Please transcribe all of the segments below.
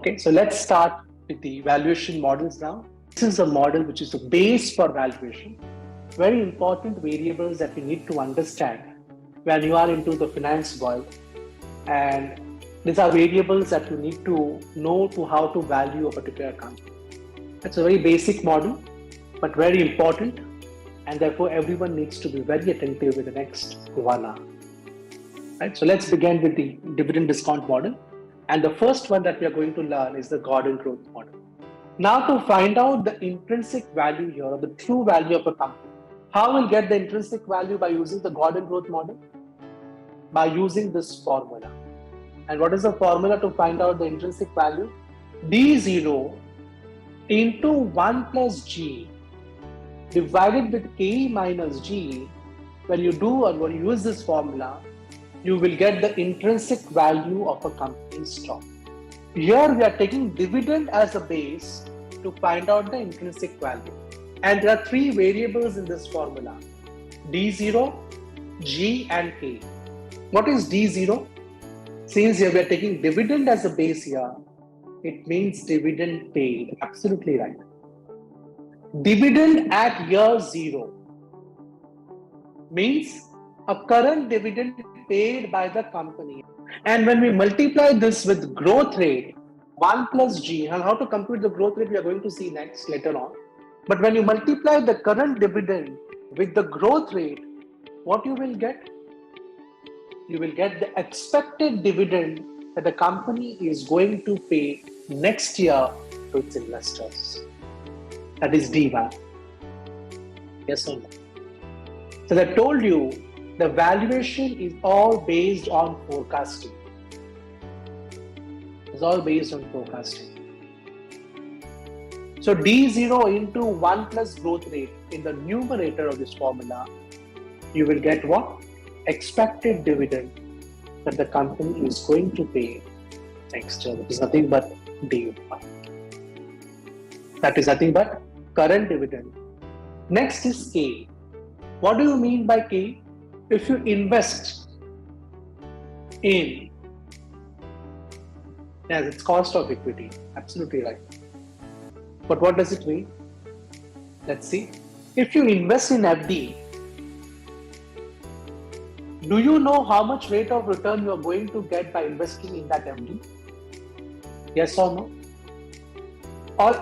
Okay, so let's start with the valuation models now. This is a model which is the base for valuation. Very important variables that you need to understand when you are into the finance world. And these are variables that you need to know to how to value a particular company. It's a very basic model, but very important. And therefore, everyone needs to be very attentive with the next 1 hour. Right? So let's begin with the dividend discount model. And the first one that we are going to learn is the Gordon growth model. Now, to find out the intrinsic value here, or the true value of a company, how we'll get the intrinsic value by using the Gordon growth model? By using this formula. And what is the formula to find out the intrinsic value? D0 into 1 plus G divided with K minus G. When you do or when you use this formula, you will get the intrinsic value of a company's stock. Here we are taking dividend as a base to find out the intrinsic value. And there are three variables in this formula: D0, G and K. What is D0? Since here we are taking dividend as a base here, it means dividend paid. Absolutely right. Dividend at year 0 means a current dividend paid by the company. And when we multiply this with growth rate, 1 plus G, and how to compute the growth rate we are going to see next later on. But when you multiply the current dividend with the growth rate, what you will get? You will get the expected dividend that the company is going to pay next year to its investors. That is D1. Yes or no? So I told you the valuation is all based on forecasting. It's all based on forecasting. So D0 into 1 plus growth rate in the numerator of this formula, you will get what? Expected dividend that the company is going to pay next year. That is nothing but D1. That is nothing but current dividend. Next is K. What do you mean by K? If you invest in, yes, it's cost of equity. Absolutely right. But what does it mean? Let's see. If you invest in FD, do you know how much rate of return you are going to get by investing in that FD? Yes or no? Or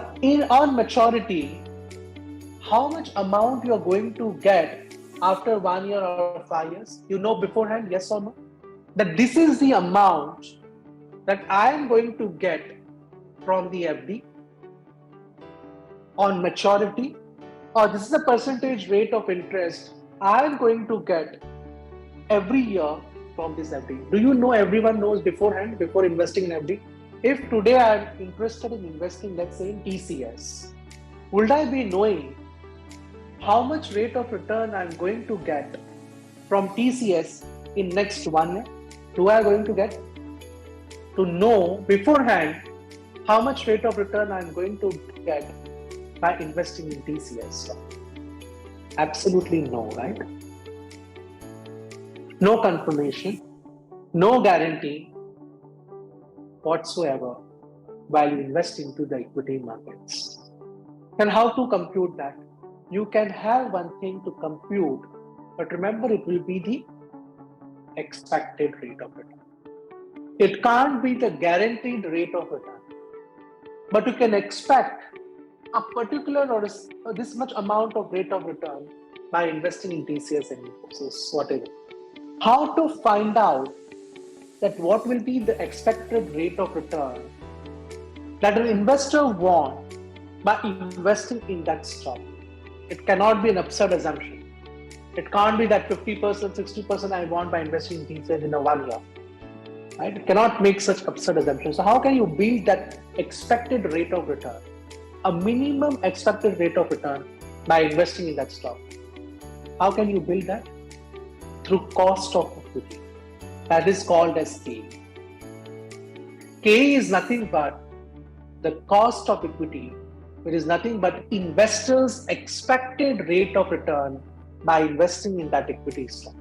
on maturity, how much amount you are going to get after 1 year or 5 years? You know beforehand, yes or no? That this is the amount that I am going to get from the FD on maturity, or this is the percentage rate of interest I am going to get every year from this FD. Do you know everyone knows beforehand, before investing in FD? If today I am interested in investing, let's say in TCS, would I be knowing how much rate of return I'm going to get from TCS in next 1 year? Do I going to get to know beforehand how much rate of return I'm going to get by investing in TCS? Absolutely no, right? No confirmation, no guarantee whatsoever while you invest into the equity markets. And how to compute that? You can have one thing to compute, but remember it will be the expected rate of return. It can't be the guaranteed rate of return, but you can expect a particular or this much amount of rate of return by investing in TCS and Infosys, whatever. How to find out that what will be the expected rate of return that an investor wants by investing in that stock? It cannot be an absurd assumption. It can't be that 50%, 60% I want by investing in TCS in a 1 year. Right? It cannot make such absurd assumptions. So how can you build that expected rate of return, a minimum expected rate of return by investing in that stock? How can you build that? Through cost of equity. That is called as K. K is nothing but the cost of equity. It is nothing but investors' expected rate of return by investing in that equity stock.